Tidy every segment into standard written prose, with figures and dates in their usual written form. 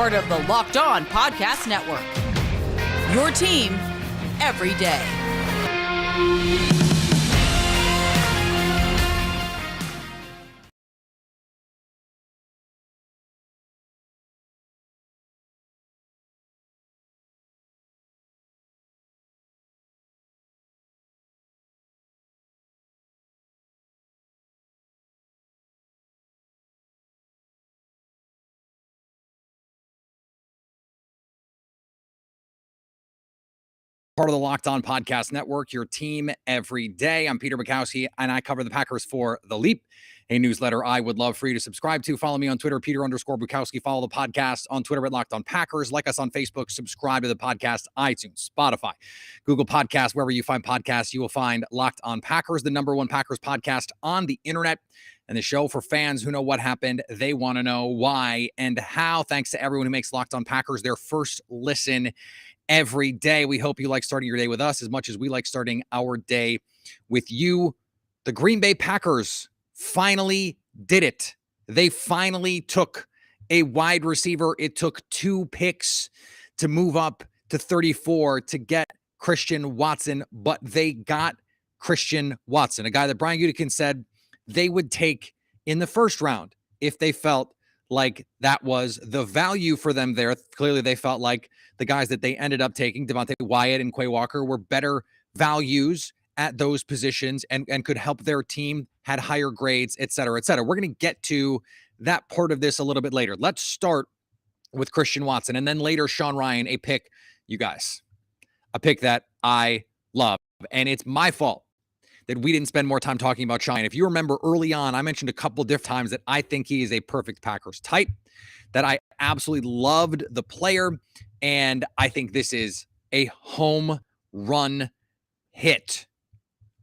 part of the Locked On Podcast Network. Your team every day. Part of the Locked On Podcast Network, your team every day. I'm Peter Bukowski, and I cover the Packers for The Leap, a newsletter I would love for you to subscribe to. Follow me on Twitter, Peter_Bukowski. Follow the podcast on Twitter at Locked On Packers. Like us on Facebook. Subscribe to the podcast, iTunes, Spotify, Google Podcasts. Wherever you find podcasts, you will find Locked On Packers, the #1 Packers podcast on the internet, and the show for fans who know what happened. They want to know why and how. Thanks to everyone who makes Locked On Packers their first listen every day. We hope you like starting your day with us as much as we like starting our day with you. The Green Bay Packers finally did it. They finally took a wide receiver. It took 2 picks to move up to 34 to get Christian Watson, but they got Christian Watson, a guy that Brian Gutekunst said they would take in the first round if they felt like that was the value for them there. Clearly, they felt like the guys that they ended up taking, Devontae Wyatt and Quay Walker, were better values at those positions and could help their team, had higher grades, et cetera, et cetera. We're going to get to that part of this a little bit later. Let's start with Christian Watson, and then later Sean Rhyan, a pick, you guys, a pick that I love. And it's my fault that we didn't spend more time talking about Sean. If you remember early on, I mentioned a couple different times that I think he is a perfect Packers type, that I absolutely loved the player, and I think this is a home run hit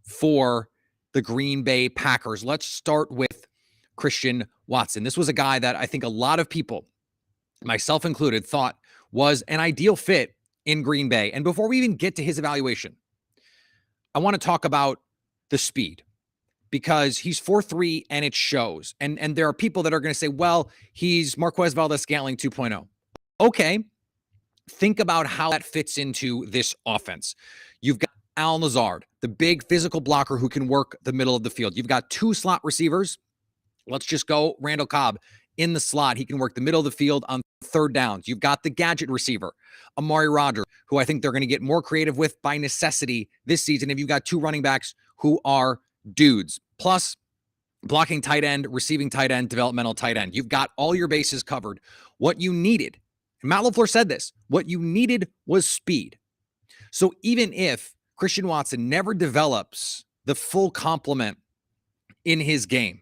for the Green Bay Packers. Let's start with Christian Watson. This was a guy that I think a lot of people, myself included, thought was an ideal fit in Green Bay. And before we even get to his evaluation, I want to talk about the speed, because he's 4.3 and it shows. And there are people that are going to say, well, he's Marquez Valdes-Scantling 2.0. Okay. Think about how that fits into this offense. You've got Al Lazard, the big physical blocker who can work the middle of the field. You've got 2 slot receivers. Let's just go Randall Cobb in the slot. He can work the middle of the field on third downs. You've got the gadget receiver, Amari Rodgers, who I think they're going to get more creative with by necessity this season. If you've got 2 running backs who are dudes, plus blocking tight end, receiving tight end, developmental tight end. You've got all your bases covered. What you needed, and Matt LaFleur said this, what you needed was speed. So even if Christian Watson never develops the full complement in his game,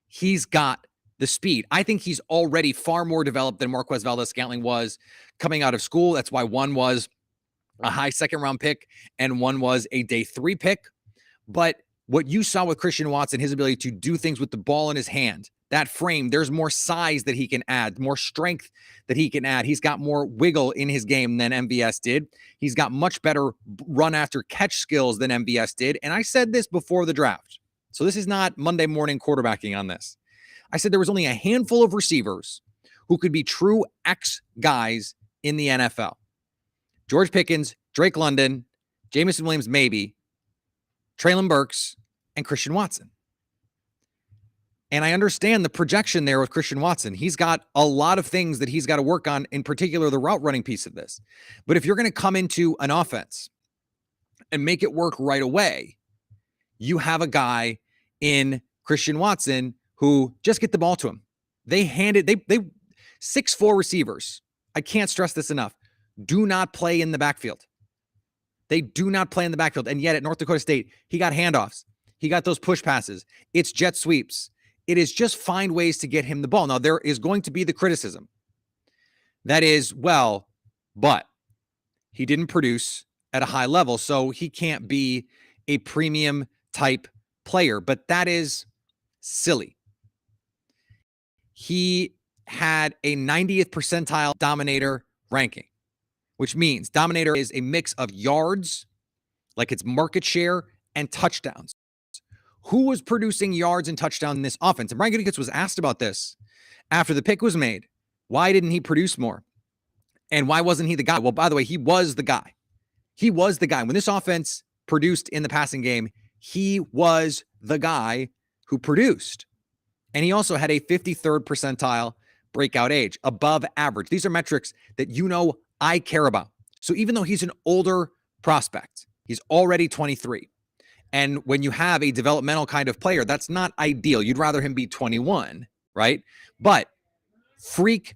he's got the speed. I think he's already far more developed than Marquez Valdes-Scantling was coming out of school. That's why one was a high second-round pick and one was a day 3 pick. But what you saw with Christian Watson, his ability to do things with the ball in his hand, that frame, there's more size that he can add, more strength that he can add. He's got more wiggle in his game than MVS did. He's got much better run after catch skills than MVS did. And I said this before the draft. So this is not Monday morning quarterbacking on this. I said there was only a handful of receivers who could be true X guys in the NFL. George Pickens, Drake London, Jameson Williams, maybe, Treylon Burks, and Christian Watson. And I understand the projection there with Christian Watson. He's got a lot of things that he's got to work on, in particular the route running piece of this. But if you're going to come into an offense and make it work right away, you have a guy in Christian Watson who just get the ball to him. They 6'4" receivers, I can't stress this enough, do not play in the backfield. They do not play in the backfield. And yet at North Dakota State, he got handoffs. He got those push passes. It's jet sweeps. It is just find ways to get him the ball. Now, there is going to be the criticism. That is, well, but he didn't produce at a high level, so he can't be a premium type player. But that is silly. He had a 90th percentile Dominator ranking, which means Dominator is a mix of yards, like it's market share, and touchdowns. Who was producing yards and touchdowns in this offense? And Brian Gutekunst was asked about this after the pick was made. Why didn't he produce more? And why wasn't he the guy? Well, by the way, he was the guy. He was the guy. When this offense produced in the passing game, he was the guy who produced. And he also had a 53rd percentile breakout age, above average. These are metrics that I care about. So even though he's an older prospect, he's already 23. And when you have a developmental kind of player, that's not ideal. You'd rather him be 21, right? But freak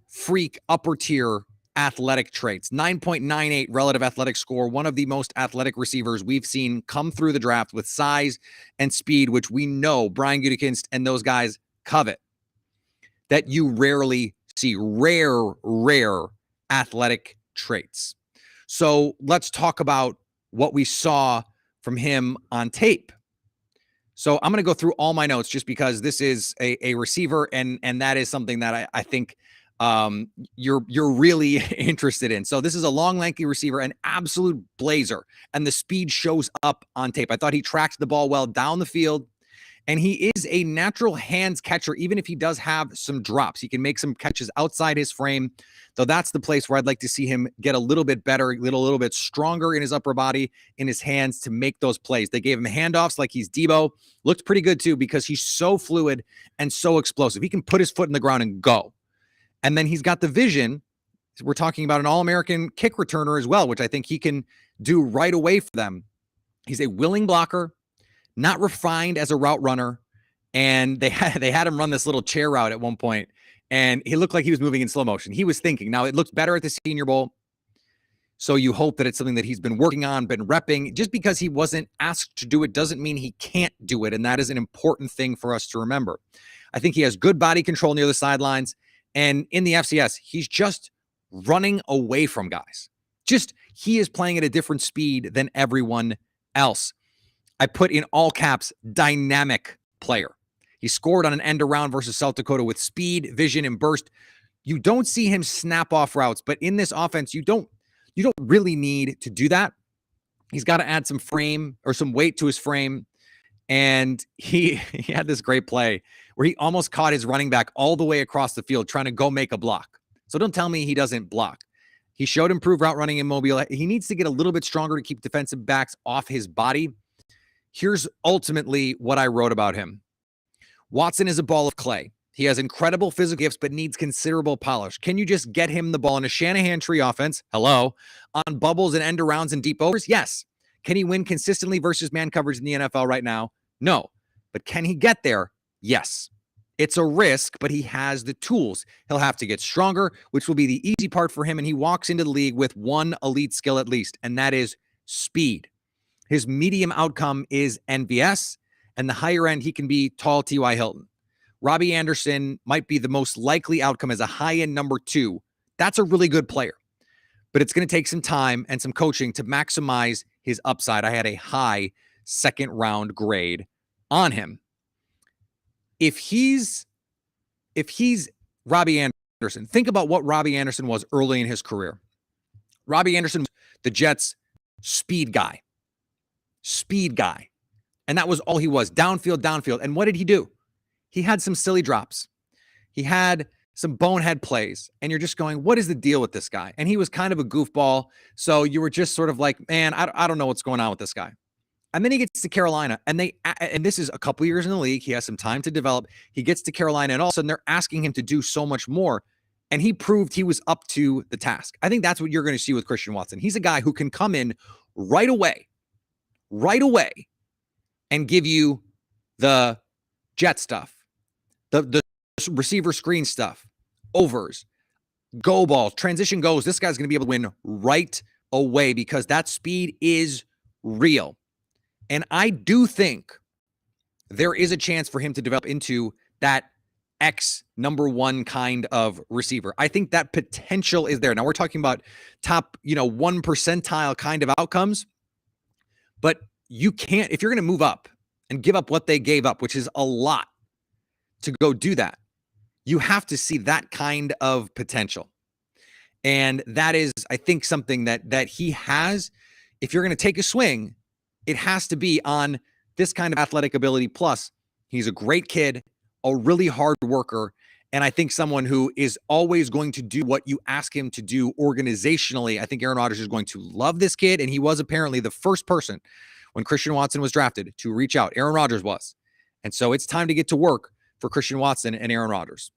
upper tier athletic traits, 9.98 relative athletic score, one of the most athletic receivers we've seen come through the draft with size and speed, which we know Brian Gutekunst and those guys covet, that you rarely see. Rare athletic traits. So let's talk about what we saw from him on tape. So I'm going to go through all my notes just because this is a receiver, and that is something that I think you're really interested in. So this is a long, lanky receiver, an absolute blazer, and the speed shows up on tape. I thought he tracked the ball well down the field, and he is a natural hands catcher. Even if he does have some drops, he can make some catches outside his frame. So that's the place where I'd like to see him get a little bit better, a little bit stronger in his upper body, in his hands to make those plays. They gave him handoffs like he's Debo. Looked pretty good too because he's so fluid and so explosive. He can put his foot in the ground and go. And then he's got the vision. We're talking about an All-American kick returner as well, which I think he can do right away for them. He's a willing blocker, not refined as a route runner. And they had him run this little chair route at one point, and he looked like he was moving in slow motion. He was thinking. Now, it looked better at the Senior Bowl, so you hope that it's something that he's been working on, been repping. Just because he wasn't asked to do it doesn't mean he can't do it, and that is an important thing for us to remember. I think he has good body control near the sidelines, and in the FCS, he's just running away from guys. He is playing at a different speed than everyone else. I put in all caps, dynamic player. He scored on an end around versus South Dakota with speed, vision, and burst. You don't see him snap off routes, but in this offense, you don't really need to do that. He's got to add some frame or some weight to his frame. And he had this great play where he almost caught his running back all the way across the field trying to go make a block. So don't tell me he doesn't block. He showed improved route running in Mobile. He needs to get a little bit stronger to keep defensive backs off his body. Here's ultimately what I wrote about him. Watson is a ball of clay. He has incredible physical gifts, but needs considerable polish. Can you just get him the ball in a Shanahan tree offense? Hello. On bubbles and end arounds and deep overs? Yes. Can he win consistently versus man coverage in the NFL right now? No. But can he get there? Yes. It's a risk, but he has the tools. He'll have to get stronger, which will be the easy part for him, and he walks into the league with one elite skill at least, and that is speed. His medium outcome is NVS, and the higher end, he can be tall T.Y. Hilton. Robbie Anderson might be the most likely outcome as a high-end number 2. That's a really good player, but it's going to take some time and some coaching to maximize his upside. I had a high second-round grade on him. If he's Robbie Anderson, think about what Robbie Anderson was early in his career. Robbie Anderson was the Jets' speed guy. And that was all he was, downfield. And what did he do? He had some silly drops. He had some bonehead plays. And you're just going, what is the deal with this guy? And he was kind of a goofball. So you were just sort of like, man, I don't know what's going on with this guy. And then he gets to Carolina, and this is a couple years in the league. He has some time to develop. He gets to Carolina, and all of a sudden they're asking him to do so much more. And he proved he was up to the task. I think that's what you're going to see with Christian Watson. He's a guy who can come in right away, and give you the jet stuff, the receiver screen stuff, overs, go balls, transition goes. This guy's going to be able to win right away because that speed is real. And I do think there is a chance for him to develop into that X number 1 kind of receiver. I think that potential is there. Now we're talking about top, 1 percentile kind of outcomes, but you can't, if you're going to move up and give up what they gave up, which is a lot to go do that, you have to see that kind of potential. And that is, I think, something that he has. If you're going to take a swing, it has to be on this kind of athletic ability. Plus, he's a great kid, a really hard worker, And I think someone who is always going to do what you ask him to do organizationally. I think Aaron Rodgers is going to love this kid. And he was apparently the first person when Christian Watson was drafted to reach out. Aaron Rodgers was. And so it's time to get to work for Christian Watson and Aaron Rodgers.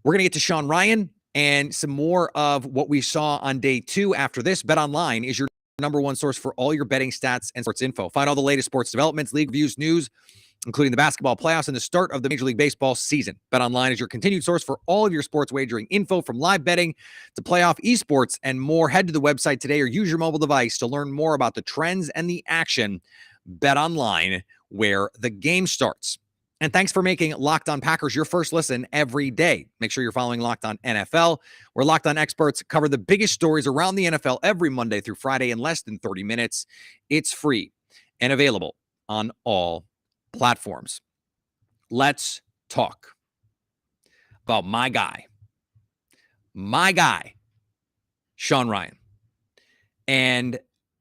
We're going to get to Sean Rhyan and some more of what we saw on day 2 after this. BetOnline is your number one source for all your betting stats and sports info. Find all the latest sports developments, league reviews, news, including the basketball playoffs and the start of the Major League Baseball season. BetOnline is your continued source for all of your sports wagering info, from live betting to playoff esports and more. Head to the website today or use your mobile device to learn more about the trends and the action. BetOnline, where the game starts. And thanks for making Locked On Packers your first listen every day. Make sure you're following Locked On NFL, where Locked On experts cover the biggest stories around the NFL every Monday through Friday in less than 30 minutes. It's free and available on all platforms. Let's talk about my guy, Sean Rhyan. And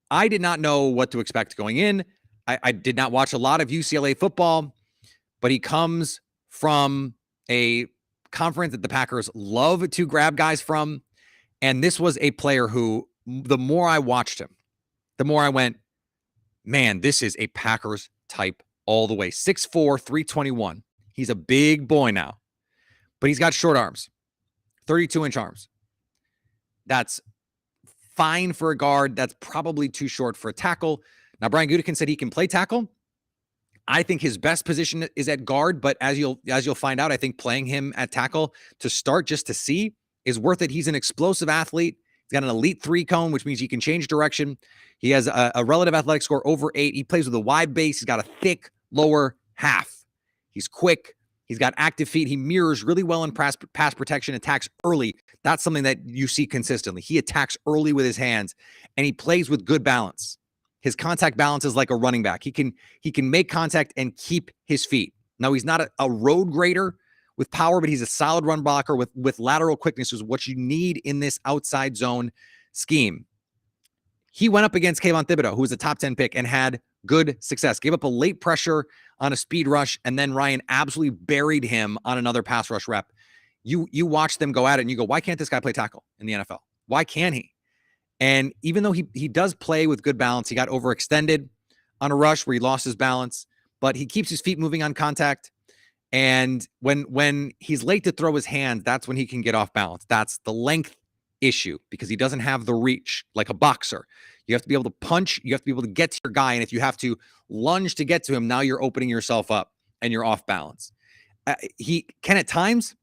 I did not know what to expect going in. I did not watch a lot of UCLA football, but he comes from a conference that the Packers love to grab guys from. And this was a player who, the more I watched him, the more I went, man, this is a Packers type all the way. 6'4", 321. He's a big boy now, but he's got short arms, 32-inch arms. That's fine for a guard. That's probably too short for a tackle. Now, Brian Gutekunst said he can play tackle. I think his best position is at guard, but as you'll find out, I think playing him at tackle to start just to see is worth it. He's an explosive athlete. He's got an elite 3 cone, which means he can change direction. He has a relative athletic score over 8. He plays with a wide base. He's got a thick lower half. He's quick. He's got active feet. He mirrors really well in pass protection, attacks early. That's something that you see consistently. He attacks early with his hands, and he plays with good balance. His contact balance is like a running back. He can make contact and keep his feet. Now, he's not a road grader with power, but he's a solid run blocker with lateral quickness, is what you need in this outside zone scheme. He went up against Kayvon Thibodeau, who was a top 10 pick, and had good success. Gave up a late pressure on a speed rush, and then Ryan absolutely buried him on another pass rush rep. You watch them go at it, and you go, why can't this guy play tackle in the NFL? Why can't he? And even though he does play with good balance, he got overextended on a rush where he lost his balance, but he keeps his feet moving on contact. And when he's late to throw his hands, that's when he can get off balance. That's the length issue, because he doesn't have the reach like a boxer. You have to be able to punch. You have to be able to get to your guy. And if you have to lunge to get to him, now you're opening yourself up and you're off balance. He can at times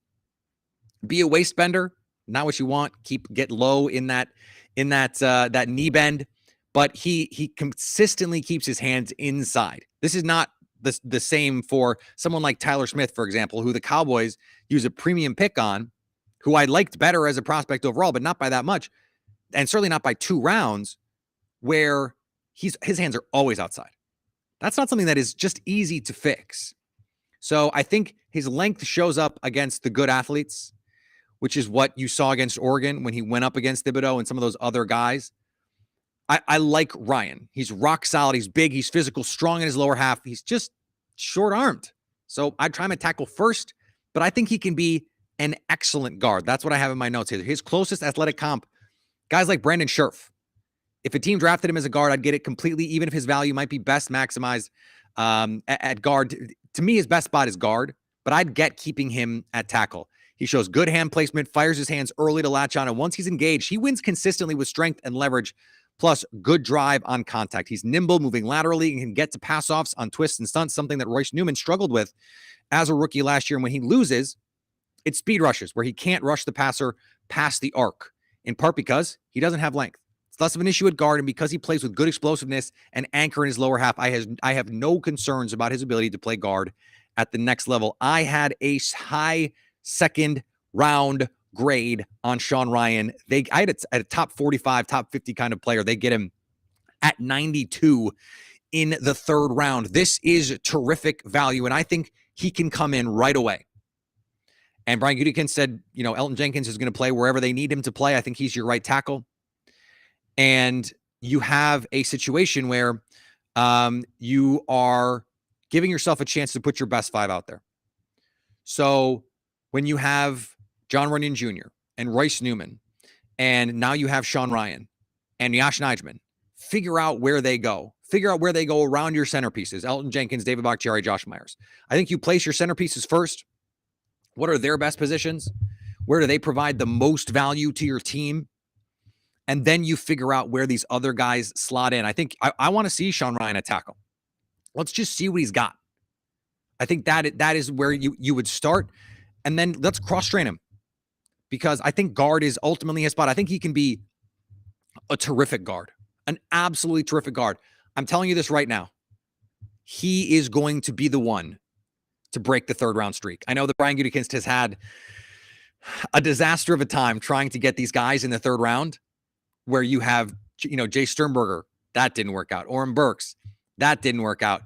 be a waist bender. Not what you want. Get low in that knee bend, but he consistently keeps his hands inside. This is not the same for someone like Tyler Smith, for example, who the Cowboys use a premium pick on, who I liked better as a prospect overall, but not by that much, and certainly not by 2 rounds, where his hands are always outside. That's not something that is just easy to fix. So I think his length shows up against the good athletes, which is what you saw against Oregon when he went up against Thibodeau and some of those other guys. I like Ryan. He's rock solid. He's big. He's physical, strong in his lower half. He's just short-armed. So I'd try him at tackle first, but I think he can be an excellent guard. That's what I have in my notes here. His closest athletic comp, guys like Brandon Scherf. If a team drafted him as a guard, I'd get it completely, even if his value might be best maximized at guard. To me, his best spot is guard, but I'd get keeping him at tackle. He shows good hand placement, fires his hands early to latch on, and once he's engaged, he wins consistently with strength and leverage, plus good drive on contact. He's nimble, moving laterally, and can get to pass-offs on twists and stunts, something that Royce Newman struggled with as a rookie last year. And when he loses, it's speed rushes, where he can't rush the passer past the arc, in part because he doesn't have length. It's less of an issue at guard, and because he plays with good explosiveness and anchor in his lower half, I have no concerns about his ability to play guard at the next level. I had a high second round grade on Sean Rhyan. I had a top 45, top 50 kind of player. They get him at 92 in the 3rd round. This is terrific value, and I think he can come in right away. And Brian Gutekunst said, Elton Jenkins is going to play wherever they need him to play. I think he's your right tackle. And you have a situation where you are giving yourself a chance to put your best 5 out there. So when you have John Runyon Jr. and Royce Newman, and now you have Sean Rhyan and Yash Nijman, figure out where they go. Figure out where they go around your centerpieces, Elton Jenkins, David Bakhtiari, Josh Myers. I think you place your centerpieces first. What are their best positions? Where do they provide the most value to your team? And then you figure out where these other guys slot in. I think I want to see Sean Rhyan at tackle. Let's just see what he's got. I think that is where you would start. And then let's cross-train him. Because I think guard is ultimately his spot. I think he can be a terrific guard. An absolutely terrific guard. I'm telling you this right now. He is going to be the one to break the third-round streak. I know that Brian Gutekunst has had a disaster of a time trying to get these guys in the third round, where you have, Jay Sternberger, that didn't work out. Oren Burks, that didn't work out.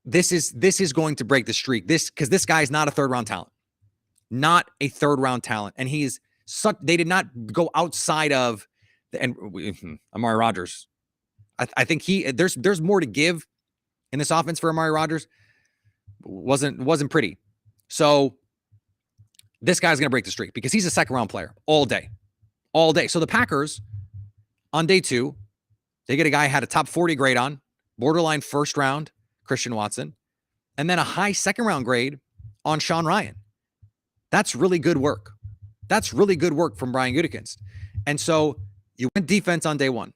This is going to break the streak. Because this guy is not a third-round talent. Not a third-round talent. And they did not go outside of Amari Rodgers. I think there's more to give in this offense for Amari Rodgers. Wasn't pretty. So this guy's going to break the streak because he's a second-round player all day. All day. So the Packers, on day 2, they get a guy who had a top 40 grade on, borderline first round, Christian Watson, and then a high second-round grade on Sean Rhyan. That's really good work. That's really good work from Brian Gutekunst. And so you went defense on day 1.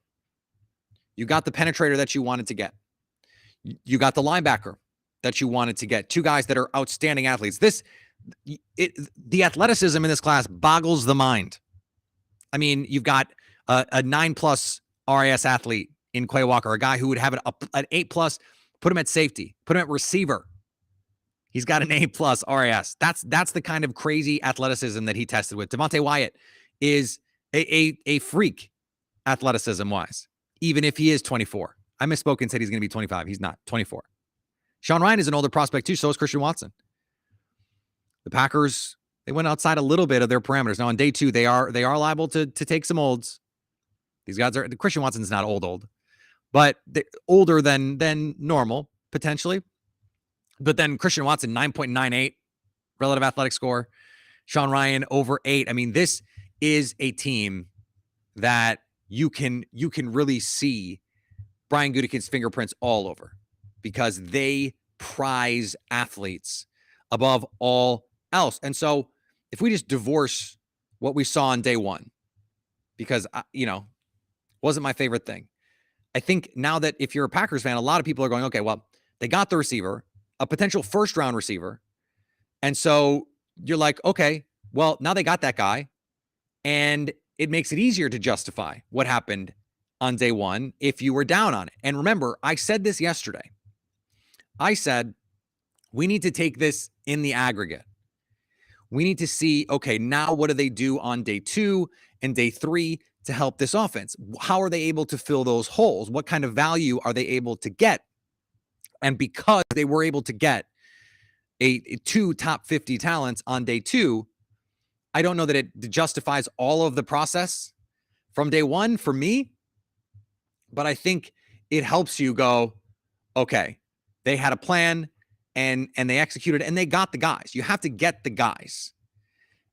You got the penetrator that you wanted to get. You got the linebacker that you wanted to get. 2 guys that are outstanding athletes. The athleticism in this class boggles the mind. I mean, you've got a 9+ RAS athlete in Quay Walker, a guy who would have an 8+, put him at safety, put him at receiver. He's got an A+ RAS. That's the kind of crazy athleticism that he tested with. Devontae Wyatt is a freak athleticism-wise, even if he is 24. I misspoke and said he's going to be 25. He's not, 24. Sean Rhyan is an older prospect too, so is Christian Watson. The Packers, they went outside a little bit of their parameters. Now on day 2, they are liable to take some olds. These guys are, Christian Watson's not old, but older than normal, potentially. But then Christian Watson, 9.98 relative athletic score. Sean Rhyan over 8. I mean, this is a team that you can really see Brian Gutekunst's fingerprints all over, because they prize athletes above all else. And so if we just divorce what we saw on day 1, because, wasn't my favorite thing. I think now that if you're a Packers fan, a lot of people are going, okay, well, they got the receiver, a potential first-round receiver. And so you're like, okay, well, now they got that guy. And it makes it easier to justify what happened on day 1 if you were down on it. And remember, I said this yesterday. I said, we need to take this in the aggregate. We need to see, okay, now what do they do on day 2 and day 3 to help this offense? How are they able to fill those holes? What kind of value are they able to get? And because they were able to get a 2 top 50 talents on day 2, I don't know that it justifies all of the process from day 1 for me, but I think it helps you go, okay, they had a plan and they executed and they got the guys. You have to get the guys.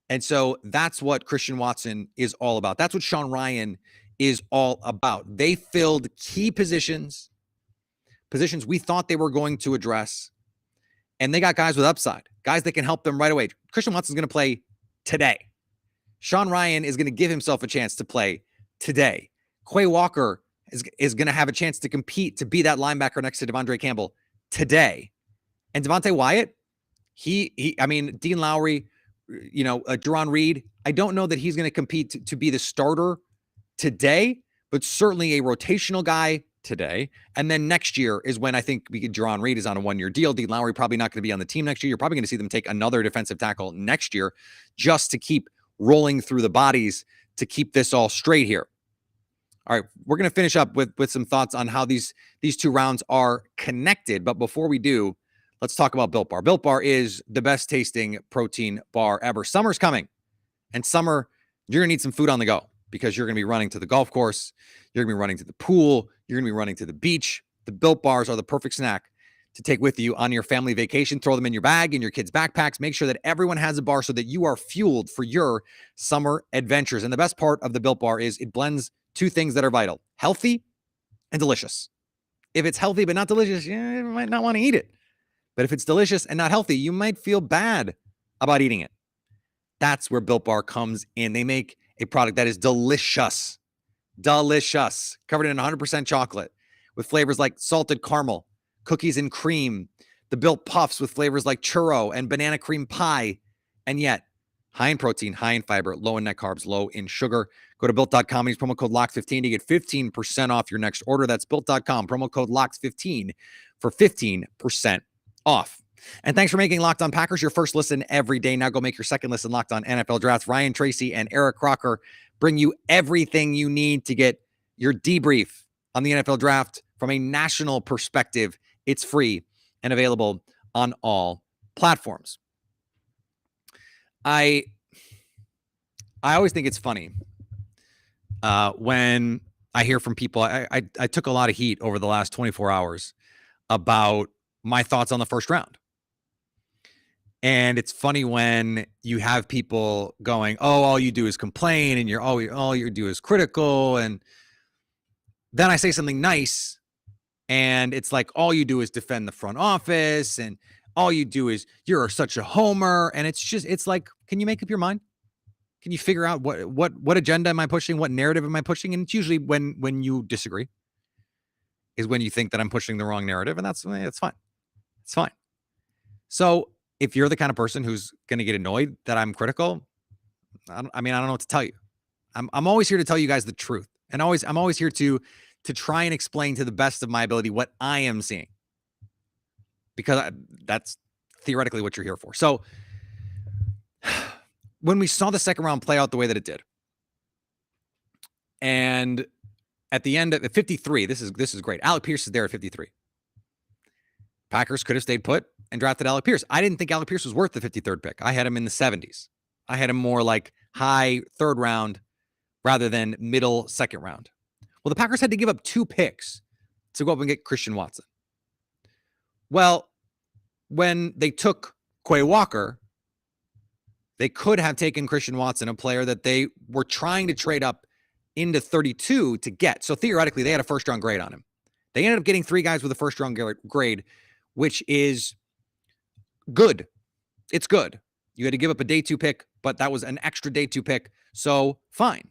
And so that's what Christian Watson is all about. That's what Sean Rhyan is all about. They filled key positions we thought they were going to address, and they got guys with upside, guys that can help them right away. Christian Watson's going to play today. Sean Rhyan is going to give himself a chance to play today. Quay Walker is going to have a chance to compete to be that linebacker next to Devondre Campbell today. And Devontae Wyatt, Dean Lowry, Duron Reed, I don't know that he's going to compete to be the starter today, but certainly a rotational guy today. And then next year is when I think Duron Reed is on a 1-year deal. Dean Lowry probably not going to be on the team next year. You're probably going to see them take another defensive tackle next year just to keep rolling through the bodies to keep this all straight here. All right, we're going to finish up with some thoughts on how these 2 rounds are connected. But before we do, let's talk about Built Bar. Built Bar is the best tasting protein bar ever. Summer's coming, and summer, you're going to need some food on the go because you're going to be running to the golf course. You're going to be running to the pool. You're going to be running to the beach. The Built Bars are the perfect snack to take with you on your family vacation. Throw them in your bag, in your kids' backpacks. Make sure that everyone has a bar so that you are fueled for your summer adventures. And the best part of the Built Bar is it blends two things that are vital: healthy and delicious. If it's healthy but not delicious, you might not want to eat it. But if it's delicious and not healthy, you might feel bad about eating it. That's where Built Bar comes in. They make a product that is delicious. Delicious. Covered in 100% chocolate with flavors like salted caramel, cookies and cream, the Built Puffs with flavors like churro and banana cream pie, and yet high in protein, high in fiber, low in net carbs, low in sugar. Go to Built.com and use promo code LOCKS15 to get 15% off your next order. That's Built.com, promo code LOCKS15 for 15% off. And thanks for making Locked On Packers your first listen every day. Now go make your second listen Locked On NFL Draft. Ryan Tracy and Eric Crocker bring you everything you need to get your debrief on the NFL Draft from a national perspective. It's free and available on all platforms. I always think it's funny when I hear from people. I took a lot of heat over the last 24 hours about my thoughts on the first round. And it's funny when you have people going, oh, all you do is complain and all you do is critical. And then I say something nice and it's like, all you do is defend the front office and all you do is you're such a homer. And it's like, can you make up your mind? Can you figure out what agenda am I pushing? What narrative am I pushing? And it's usually when you disagree is when you think that I'm pushing the wrong narrative. And that's fine. It's fine. So if you're the kind of person who's going to get annoyed that I'm critical, I don't know what to tell you. I'm always here to tell you guys the truth. And I'm always here to try and explain to the best of my ability what I am seeing. Because that's theoretically what you're here for. So when we saw the second round play out the way that it did, and at the end at 53, this is great. Alec Pierce is there at 53. Packers could have stayed put and drafted Alec Pierce. I didn't think Alec Pierce was worth the 53rd pick. I had him in the 70s. I had him more like high third round rather than middle second round. Well, the Packers had to give up 2 picks to go up and get Christian Watson. Well, when they took Quay Walker, they could have taken Christian Watson, a player that they were trying to trade up into 32 to get. So theoretically, they had a first-round grade on him. They ended up getting 3 guys with a first-round grade, which is good. It's good. You had to give up a day 2 pick, but that was an extra day 2 pick. So fine.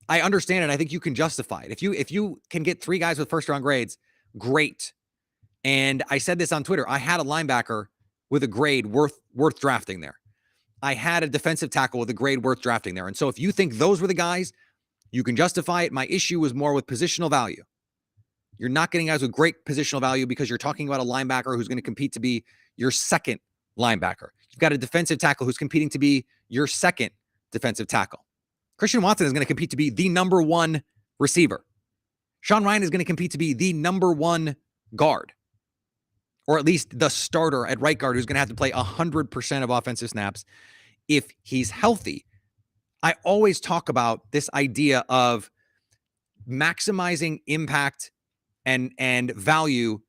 I understand it. I think you can justify it. If you can get 3 guys with first-round grades, great. And I said this on Twitter. I had a linebacker with a grade worth drafting there. I had a defensive tackle with a grade worth drafting there. And so if you think those were the guys, you can justify it. My issue was more with positional value. You're not getting guys with great positional value because you're talking about a linebacker who's going to compete to be your second linebacker. You've got a defensive tackle who's competing to be your second defensive tackle. Christian Watson is going to compete to be the number 1 receiver. Sean Rhyan is going to compete to be the number 1 guard, or at least the starter at right guard, who's going to have to play 100% of offensive snaps if he's healthy. I always talk about this idea of maximizing impact and value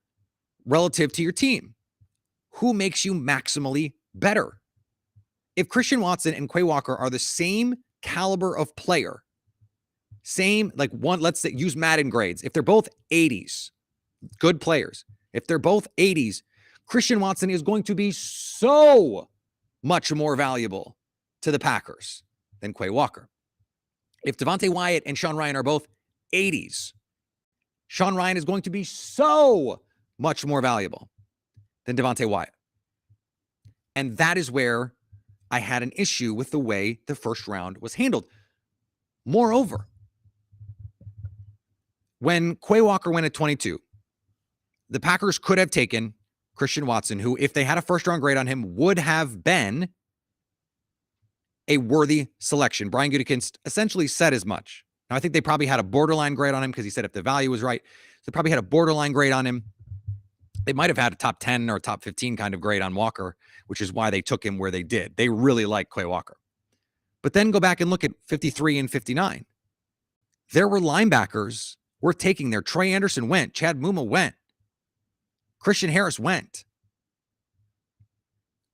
relative to your team. Who makes you maximally better? If Christian Watson and Quay Walker are the same caliber of player, let's say, use Madden grades. If they're both 80s, good players, if they're both 80s, Christian Watson is going to be so much more valuable to the Packers than Quay Walker. If Devontae Wyatt and Sean Rhyan are both 80s, Sean Rhyan is going to be so much more valuable than Devontae Wyatt. And that is where I had an issue with the way the first round was handled. Moreover, when Quay Walker went at 22, the Packers could have taken Christian Watson, who, if they had a first-round grade on him, would have been a worthy selection. Brian Gutekunst essentially said as much. Now, I think they probably had a borderline grade on him because he said if the value was right. So they probably had a borderline grade on him. They might have had a top 10 or a top 15 kind of grade on Walker, which is why they took him where they did. They really like Quay Walker. But then go back and look at 53 and 59. There were linebackers worth taking there. Troy Anderson went. Chad Muma went. Christian Harris went.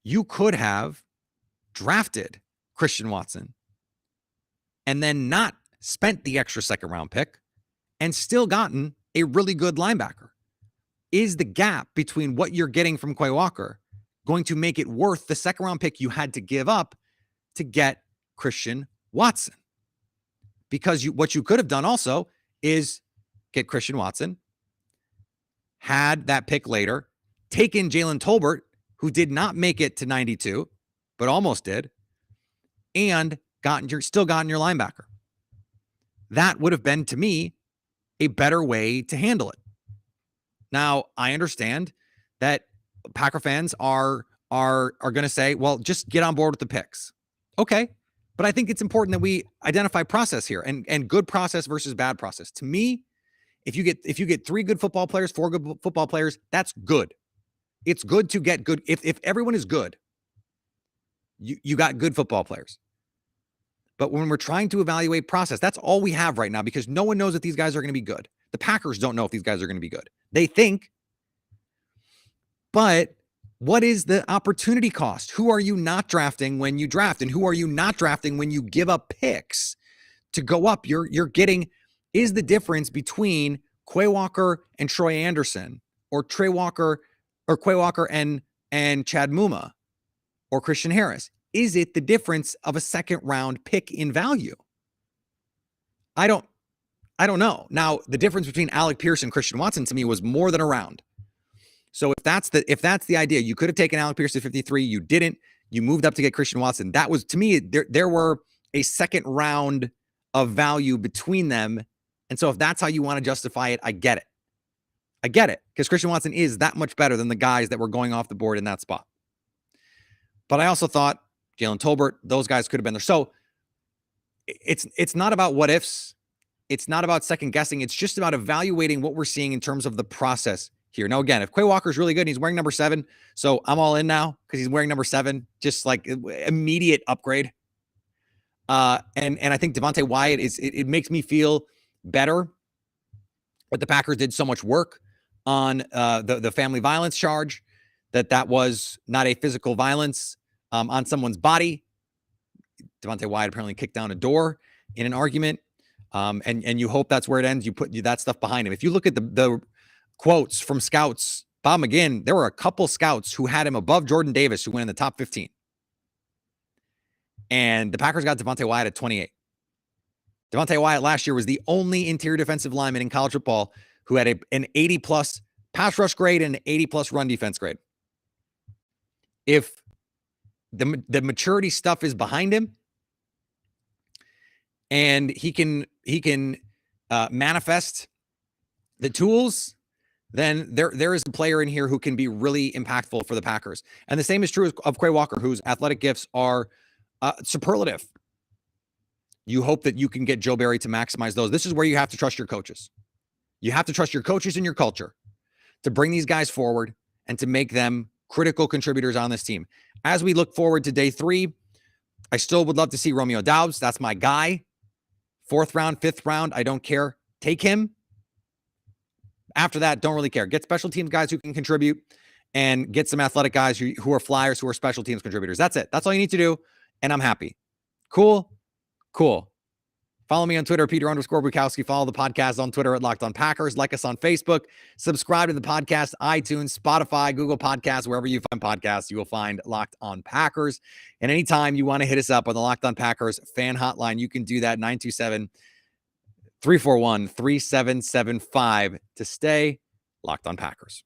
You could have drafted Christian Watson and then not spent the extra second round pick and still gotten a really good linebacker. Is the gap between what you're getting from Quay Walker going to make it worth the second round pick you had to give up to get Christian Watson? Because what you could have done also is get Christian Watson, had that pick later, taken Jalen Tolbert, who did not make it to 92, but almost did, and still gotten your linebacker. That would have been, to me, a better way to handle it. Now, I understand that Packer fans are going to say, well, just get on board with the picks. Okay, but I think it's important that we identify process here and good process versus bad process. To me, if you get 3 good football players, 4 good football players, that's good. It's good to get good. If everyone is good, you got good football players. But when we're trying to evaluate process, that's all we have right now because no one knows if these guys are going to be good. The Packers don't know if these guys are going to be good. They think. But what is the opportunity cost? Who are you not drafting when you draft? And who are you not drafting when you give up picks to go up? You're getting, is the difference between Quay Walker and Troy Anderson or Quay Walker and Chad Muma or Christian Harris? Is it the difference of a second round pick in value? I don't know. Now, the difference between Alec Pierce and Christian Watson to me was more than a round. So if that's the idea, you could have taken Alec Pierce at 53. You didn't. You moved up to get Christian Watson. That was, to me, there were a second round of value between them. And so if that's how you want to justify it, I get it. I get it because Christian Watson is that much better than the guys that were going off the board in that spot. But I also thought Jalen Tolbert, those guys could have been there. So it's not about what ifs. It's not about second guessing. It's just about evaluating what we're seeing in terms of the process here. Now, again, if Quay Walker is really good and he's wearing number 7, so I'm all in now because he's wearing number 7, just like immediate upgrade. And I think Devontae Wyatt it makes me feel better that the Packers did so much work on the family violence charge, that was not a physical violence on someone's body. Devontae Wyatt apparently kicked down a door in an argument. And you hope that's where it ends. You put that stuff behind him. If you look at the quotes from scouts, Bob McGinn, there were a couple scouts who had him above Jordan Davis, who went in the top 15. And the Packers got Devontae Wyatt at 28. Devontae Wyatt last year was the only interior defensive lineman in college football who had an 80-plus pass rush grade and an 80-plus run defense grade. If the maturity stuff is behind him and he can manifest the tools, then there is a player in here who can be really impactful for the Packers. And the same is true of Quay Walker, whose athletic gifts are superlative. You hope that you can get Joe Barry to maximize those. This is where you have to trust your coaches. You have to trust your coaches and your culture to bring these guys forward and to make them critical contributors on this team. As we look forward to day 3, I still would love to see Romeo Doubs. That's my guy. 4th round, 5th round, I don't care. Take him. After that, don't really care. Get special teams guys who can contribute and get some athletic guys who are flyers, who are special teams contributors. That's it. That's all you need to do, and I'm happy. Cool. Follow me on Twitter, Peter_Bukowski. Follow the podcast on Twitter at Locked On Packers. Like us on Facebook. Subscribe to the podcast, iTunes, Spotify, Google Podcasts, wherever you find podcasts, you will find Locked On Packers. And anytime you want to hit us up on the Locked On Packers fan hotline, you can do that, 927-341-3775 to stay Locked On Packers.